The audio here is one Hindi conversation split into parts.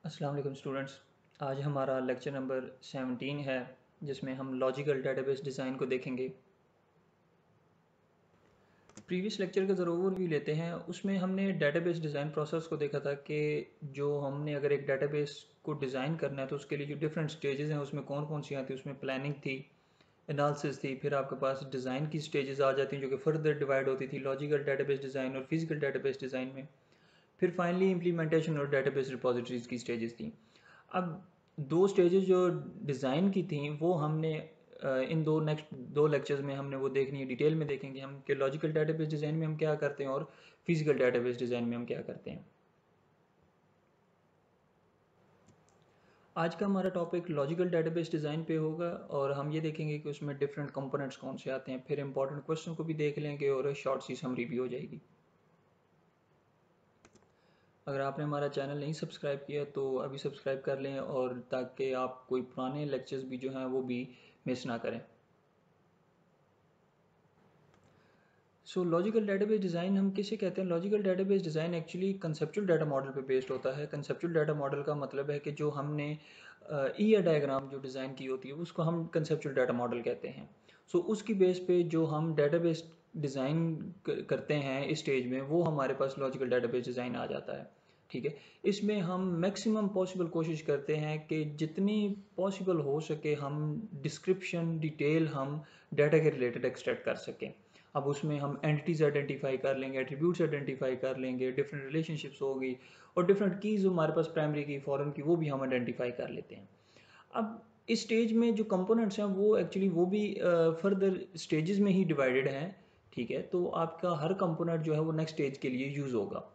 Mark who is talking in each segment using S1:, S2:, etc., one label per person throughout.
S1: अस्सलाम वालेकुम स्टूडेंट्स। आज हमारा लेक्चर नंबर 17 है जिसमें हम लॉजिकल डेटाबेस डिज़ाइन को देखेंगे। प्रीवियस लेक्चर का ज़रा ओवरव्यू लेते हैं। उसमें हमने डेटाबेस डिज़ाइन प्रोसेस को देखा था कि जो हमने अगर एक डेटाबेस को डिज़ाइन करना है तो उसके लिए जो डिफरेंट स्टेजेस हैं उसमें कौन कौन सी आती है। उसमें प्लानिंग थी, एनालिसिस थी, फिर आपके पास डिज़ाइन की स्टेजेस आ जाती हैं जो कि फर्दर डिवाइड होती थी लॉजिकल डेटाबेस डिज़ाइन और फिजिकल डेटाबेस डिज़ाइन में। फिर फाइनली इम्प्लीमेंटेशन और डेटाबेस रिपोजिटरीज की स्टेजेस थी। अब दो स्टेजेस जो डिज़ाइन की थी वो हमने इन नेक्स्ट दो लेक्चर्स में हमने वो देखनी है, डिटेल में देखेंगे हम कि लॉजिकल डेटाबेस डिज़ाइन में हम क्या करते हैं और फिजिकल डेटाबेस डिज़ाइन में हम क्या करते हैं। आज का हमारा टॉपिक लॉजिकल डेटाबेस डिज़ाइन पे होगा और हम ये देखेंगे कि उसमें डिफरेंट कंपोनेंट्स कौन से आते हैं, फिर इंपॉर्टेंट क्वेश्चन को भी देख लेंगे और शॉर्ट सी समरी भी हो जाएगी। अगर आपने हमारा चैनल नहीं सब्सक्राइब किया तो अभी सब्सक्राइब कर लें और ताकि आप कोई पुराने लेक्चर्स भी जो हैं वो भी मिस ना करें। सो लॉजिकल डेटाबेस डिज़ाइन हम किसे कहते हैं? Logical database design actually conceptual data model पे बेस्ड होता है। कंसेप्चुअल डाटा मॉडल का मतलब है कि जो हमने ईआर डायग्राम जो डिज़ाइन की होती है उसको हम कंसेप्चुअल डाटा मॉडल कहते हैं। सो उसकी बेस पे जो हम डेटाबेस डिज़ाइन करते हैं इस स्टेज में वो हमारे पास लॉजिकल डेटाबेस डिज़ाइन आ जाता है। ठीक है, इसमें हम मैक्सिमम पॉसिबल कोशिश करते हैं कि जितनी पॉसिबल हो सके हम डिस्क्रिप्शन डिटेल हम डाटा के रिलेटेड एक्सट्रैक्ट कर सकें। अब उसमें हम एंटिटीज़ आइडेंटिफाई कर लेंगे, एट्रीब्यूट्स आइडेंटिफाई कर लेंगे, डिफरेंट रिलेशनशिप्स होगी और डिफरेंट कीज़ हमारे पास प्राइमरी की फॉरेन की वो भी हम आइडेंटिफाई कर लेते हैं। अब इस स्टेज में जो कंपोनेंट्स हैं वो एक्चुअली वो भी फर्दर स्टेजेस में ही डिवाइडेड हैं। ठीक है, तो आपका हर कंपोनेंट जो है वो नेक्स्ट स्टेज के लिए यूज़ होगा।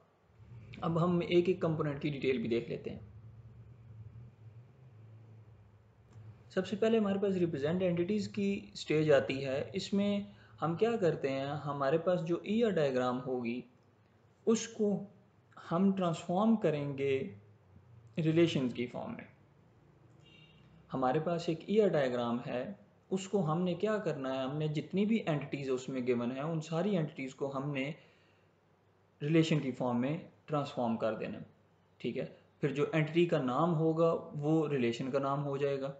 S1: अब हम एक एक कंपोनेंट की डिटेल भी देख लेते हैं। सबसे पहले हमारे पास रिप्रेजेंट एंटिटीज़ की स्टेज आती है। इसमें हम क्या करते हैं, हमारे पास जो ईआर डायग्राम होगी उसको हम ट्रांसफॉर्म करेंगे रिलेशंस की फॉर्म में। हमारे पास एक ईआर डायग्राम है, उसको हमने क्या करना है, हमने जितनी भी एंटिटीज़ उसमें गिवन है उन सारी एंटिटीज़ को हमने रिलेशन की फॉर्म में ट्रांसफॉर्म कर देना। ठीक है, फिर जो एंटिटी का नाम होगा वो रिलेशन का नाम हो जाएगा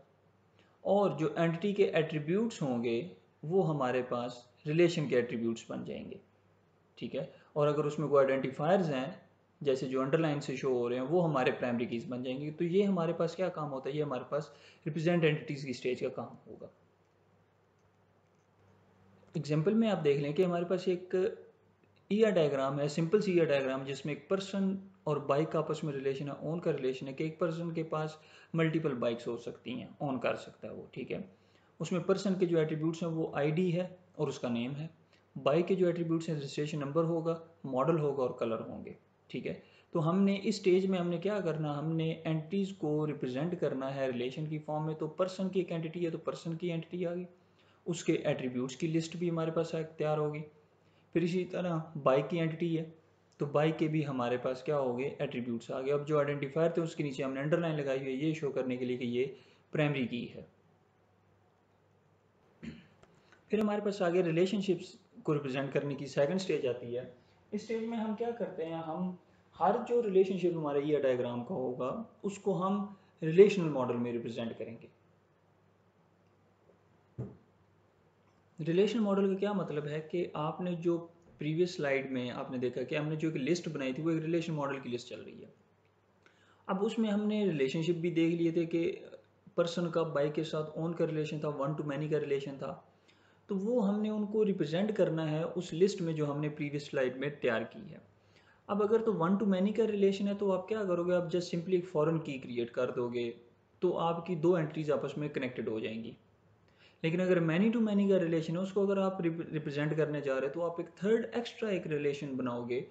S1: और जो एंटिटी के एट्रीब्यूट्स होंगे वो हमारे पास रिलेशन के एट्रीब्यूट्स बन जाएंगे। ठीक है, और अगर उसमें कोई आइडेंटिफायर्स हैं जैसे जो अंडरलाइन से शो हो रहे हैं वो हमारे प्राइमरी कीज बन जाएंगे। तो ये हमारे पास क्या काम होता है, ये हमारे पास रिप्रेजेंट एंटिटीज की स्टेज का काम होगा। एग्जाम्पल में आप देख लें कि हमारे पास एक ईआर डायग्राम है, सिंपल सी ईआर डायग्राम जिसमें एक पर्सन और बाइक का आपस में रिलेशन है, ओन का रिलेशन है कि एक पर्सन के पास मल्टीपल बाइक्स हो सकती हैं, ओन कर सकता है वो। ठीक है, उसमें पर्सन के जो एट्रीब्यूट्स हैं वो आईडी है और उसका नेम है। बाइक के जो एट्रीब्यूट्स हैं रजिस्ट्रेशन नंबर होगा, मॉडल होगा और कलर होंगे। ठीक है, तो हमने इस स्टेज में हमने क्या करना, हमने एंटिटीज़ को रिप्रेजेंट करना है रिलेशन की फॉर्म में। तो पर्सन की एक एंटिटी है तो पर्सन की एंटिटी आ गई, उसके एट्रीब्यूट्स की लिस्ट भी हमारे पास तैयार होगी। फिर इसी तरह बाइक की एंटिटी है तो बाइक के भी हमारे पास क्या हो गए, एट्रीब्यूट्स आ गए। अब जो आइडेंटिफायर थे उसके नीचे हमने अंडरलाइन लगाई हुई है ये शो करने के लिए कि ये प्राइमरी की है। फिर हमारे पास आगे रिलेशनशिप्स को रिप्रेजेंट करने की सेकंड स्टेज आती है। इस स्टेज में हम क्या करते हैं, हम हर जो रिलेशनशिप हमारे ये डायग्राम का होगा उसको हम रिलेशनल मॉडल में रिप्रेजेंट करेंगे। रिलेशन मॉडल का क्या मतलब है कि आपने जो प्रीवियस स्लाइड में आपने देखा कि हमने जो एक लिस्ट बनाई थी वो एक रिलेशन मॉडल की लिस्ट चल रही है। अब उसमें हमने रिलेशनशिप भी देख लिए थे कि पर्सन का बाइक के साथ ओन का रिलेशन था, वन टू मैनी का रिलेशन था। तो वो हमने उनको रिप्रेजेंट करना है उस लिस्ट में जो हमने प्रीवियस स्लाइड में तैयार की है। अब अगर तो वन टू मैनी का रिलेशन है तो आप क्या करोगे, आप जस्ट सिंपली एक फॉरेन की क्रिएट कर दोगे तो आपकी दो एंट्रीज आपस में कनेक्टेड हो जाएंगी। लेकिन अगर मैनी टू मैनी का रिलेशन है उसको अगर आप रिप्रेजेंट करने जा रहे हो तो आप एक थर्ड एक्स्ट्रा एक रिलेशन बनाओगे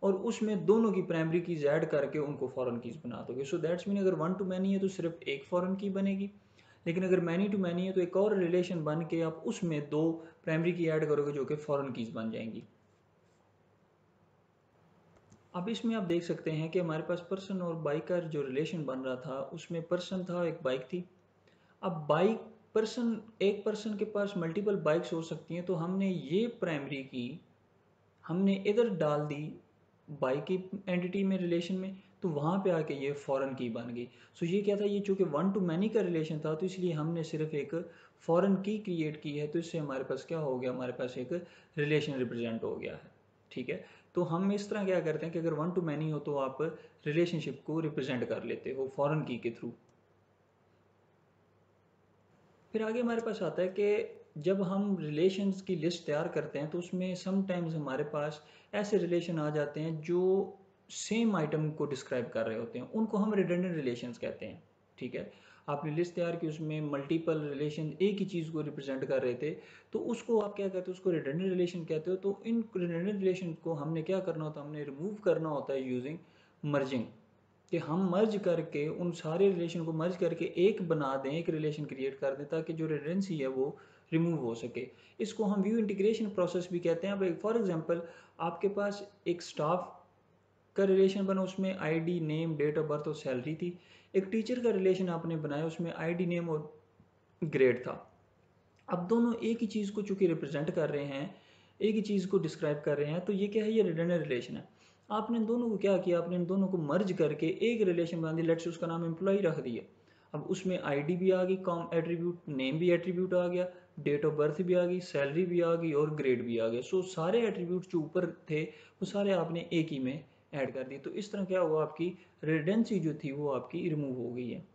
S1: और उसमें दोनों की प्राइमरी कीज ऐड करके उनको फॉरेन कीज बना दोगे। सो दैट्स मीन अगर वन टू मैनी है तो सिर्फ एक फॉरेन की बनेगी, लेकिन अगर मैनी टू मैनी है तो एक और रिलेशन बन के आप उसमें दो प्राइमरी की ऐड करोगे जो कि फॉरेन कीज बन जाएंगी। अब इसमें आप देख सकते हैं कि हमारे पास पर्सन और बाइक का जो रिलेशन बन रहा था उसमें पर्सन था, एक बाइक थी। अब बाइक पर्सन, एक पर्सन के पास मल्टीपल बाइक्स हो सकती हैं तो हमने ये प्राइमरी की हमने इधर डाल दी बाइक की एंटिटी में रिलेशन में, तो वहाँ पे आके ये फॉरेन की बन गई। सो ये क्या था, ये चूँकि वन टू मैनी का रिलेशन था, तो इसलिए हमने सिर्फ एक फॉरेन की क्रिएट की है, तो इससे हमारे पास क्या हो गया, हमारे पास एक रिलेशन रिप्रेजेंट हो गया है। ठीक है, तो हम इस तरह क्या करते हैं कि अगर वन टू मैनी हो तो आप रिलेशनशिप को रिप्रेजेंट कर लेते हो फॉरेन की के थ्रू। फिर आगे हमारे पास आता है कि जब हम रिलेशंस की लिस्ट तैयार करते हैं तो उसमें समटाइम्स हमारे पास ऐसे रिलेशन आ जाते हैं जो सेम आइटम को डिस्क्राइब कर रहे होते हैं, उनको हम रिडंडेंट रिलेशंस कहते हैं। ठीक है, आपने लिस्ट तैयार की, उसमें मल्टीपल रिलेशन एक ही चीज़ को रिप्रेजेंट कर रहे थे, तो उसको आप क्या कहते हो, उसको रिडंडेंट रिलेशन कहते हो। तो इन रिडंडेंट रिलेशन को हमने क्या करना होता है, हमने रिमूव करना होता है यूजिंग मर्जिंग, कि हम मर्ज करके उन सारे रिलेशन को मर्ज करके एक बना दें, एक रिलेशन क्रिएट कर दें, ताकि जो रिडंडेंसी है वो रिमूव हो सके। इसको हम व्यू इंटीग्रेशन प्रोसेस भी कहते हैं। अब फॉर एग्जांपल आपके पास एक स्टाफ का रिलेशन बना, उसमें ID, name, date of birth और सैलरी थी। एक टीचर का रिलेशन आपने बनाया, उसमें आईडी, नेम और ग्रेड था। अब दोनों एक ही चीज़ को चूंकि रिप्रेजेंट कर रहे हैं, एक ही चीज़ को डिस्क्राइब कर रहे हैं, तो ये क्या है, ये रिडंडेंट रिलेशन है। आपने इन दोनों को क्या किया, आपने इन दोनों को मर्ज करके एक रिलेशन बना दिया, लेट्स से उसका नाम एम्प्लॉय रख दिया। अब उसमें आईडी भी आ गई, कॉम एट्रीब्यूट, नेम भी एट्रीब्यूट आ गया, डेट ऑफ बर्थ भी आ गई, सैलरी भी आ गई और ग्रेड भी आ गया। सो सारे एट्रीब्यूट जो ऊपर थे वो सारे आपने एक ही में ऐड कर दिए। तो इस तरह क्या हुआ, आपकी रिडेंडेंसी जो थी वो आपकी रिमूव हो गई है।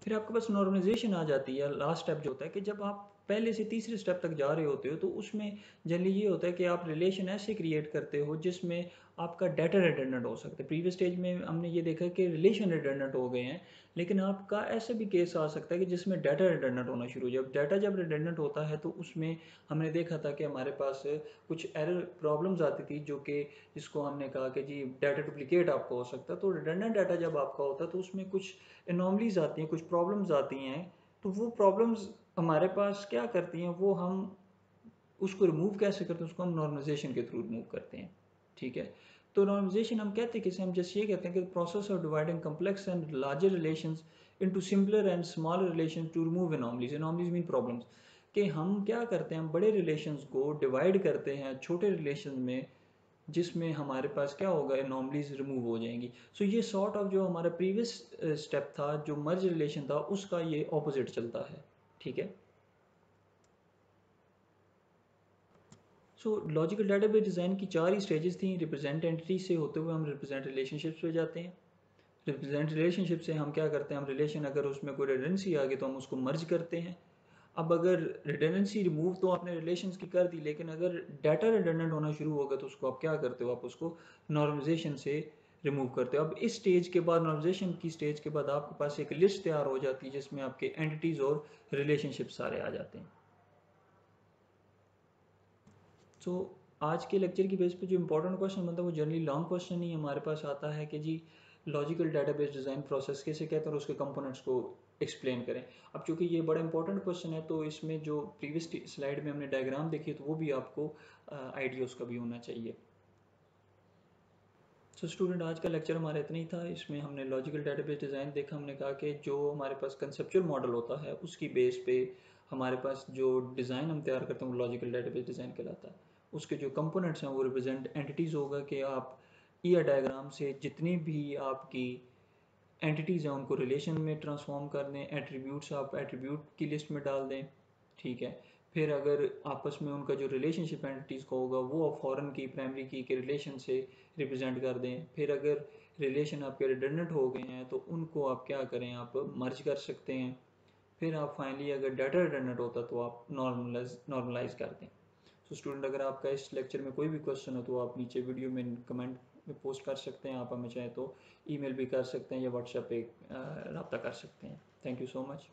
S1: फिर आपके पास नॉर्मलाइजेशन आ जाती है, लास्ट स्टेप जो होता है कि जब आप पहले से तीसरे स्टेप तक जा रहे होते हो, तो उसमें जनरली ये होता है कि आप रिलेशन ऐसे क्रिएट करते हो जिसमें आपका डाटा रिडंडेंट हो सकता है। प्रीवियस स्टेज में हमने ये देखा कि रिलेशन रिडंडेंट हो गए हैं, लेकिन आपका ऐसा भी केस आ सकता है कि जिसमें डाटा रिडंडेंट होना शुरू हो जाए। डाटा जब रिडंडेंट होता है तो उसमें हमने देखा था कि हमारे पास कुछ एरर प्रॉब्लम्स आती थी, जो कि जिसको हमने कहा कि जी डाटा डुप्लीकेट आपका हो सकता है। तो रिडंडेंट डाटा जब आपका होता है तो उसमें कुछ एनॉमलीज आती हैं, कुछ प्रॉब्लम्स आती हैं। तो वो प्रॉब्लम्स हमारे पास क्या करती हैं, वो हम उसको रिमूव कैसे करते हैं, उसको हम नॉर्मलाइजेशन के थ्रू रिमूव करते हैं। ठीक है, तो नॉर्मलाइजेशन हम कहते हैं किसे, हम जैसे ये कहते हैं कि process of dividing complex and larger relations into simpler and smaller relation to remove anomalies. Anomalies mean problems, कि हम क्या करते हैं, हम बड़े रिलेशंस को डिवाइड करते हैं छोटे रिलेशन में, जिसमें हमारे पास क्या होगा, एनॉमलीज रिमूव हो जाएंगी। सो ये सॉर्ट ऑफ जो हमारा प्रीवियस स्टेप था, जो मर्ज रिलेशन था, उसका ये ऑपोजिट चलता है। ठीक है, सो लॉजिकल डेटाबेस डिज़ाइन की चार ही स्टेजेस थी। रिप्रेजेंट एंटिटी से होते हुए हम रिप्रेजेंट रिलेशनशिप्स पे जाते हैं। रिप्रेजेंट रिलेशनशिप से हम क्या करते हैं, हम रिलेशन अगर उसमें कोई रिडंडेंसी आ गई तो हम उसको मर्ज करते हैं। अब अगर रिडंडेंसी रिमूव तो आपने रिलेशंस की कर दी, लेकिन अगर डाटा रिडंडेंट होना शुरू होगा तो उसको आप क्या करते हो, आप उसको नॉर्मलाइजेशन से रिमूव करते हो। अब इस स्टेज के बाद, नॉर्मलाइजेशन की स्टेज के बाद, आपके पास एक लिस्ट तैयार हो जाती है जिसमें आपके एंटिटीज़ और रिलेशनशिप सारे आ जाते हैं। सो आज के लेक्चर की बेस पे जो इंपॉर्टेंट क्वेश्चन बनता है वो जनरली लॉन्ग क्वेश्चन ही हमारे पास आता है कि जी लॉजिकल डेटाबेस डिज़ाइन प्रोसेस कैसे कहते हैं और उसके कंपोनेंट्स को एक्सप्लेन करें। अब चूंकि ये बड़ा इंपॉर्टेंट क्वेश्चन है, तो इसमें जो प्रीवियस स्लाइड में हमने डायग्राम देखी तो वो भी आपको आइडिया उसका भी होना चाहिए। सो स्टूडेंट, आज का लेक्चर हमारा इतना ही था। इसमें हमने लॉजिकल डेटाबेस डिज़ाइन देखा। हमने कहा कि जो हमारे पास कंसेप्चुअल मॉडल होता है उसकी बेस पे हमारे पास जो डिज़ाइन हम तैयार करते हैं वो लॉजिकल डेटाबेस डिज़ाइन कहलाता है। उसके जो कंपोनेंट्स हैं वो रिप्रेजेंट एंटिटीज़ होगा, कि आप ईयर डायग्राम से जितनी भी आपकी एंटिटीज़ हैं उनको रिलेशन में ट्रांसफॉर्म कर दें, एट्रीब्यूट्स आप एट्रीब्यूट की लिस्ट में डाल दें। ठीक है, फिर अगर आपस में उनका जो रिलेशनशिप एंटिटीज़ का होगा वो आप फॉरेन की, प्राइमरी की के रिलेशन से रिप्रेजेंट कर दें। फिर अगर रिलेशन आपके रिडंडेंट हो गए हैं तो उनको आप क्या करें, आप मर्ज कर सकते हैं। फिर आप फाइनली अगर डाटा रिडंडेंट होता तो आप नॉर्मलाइज कर दें। सो स्टूडेंट, अगर आपका इस लेक्चर में कोई भी क्वेश्चन हो तो आप नीचे वीडियो में कमेंट में पोस्ट कर सकते हैं। आप हमें चाहे तो ईमेल भी कर सकते हैं या व्हाट्सएप पे रब्ता कर सकते हैं। Thank you so much.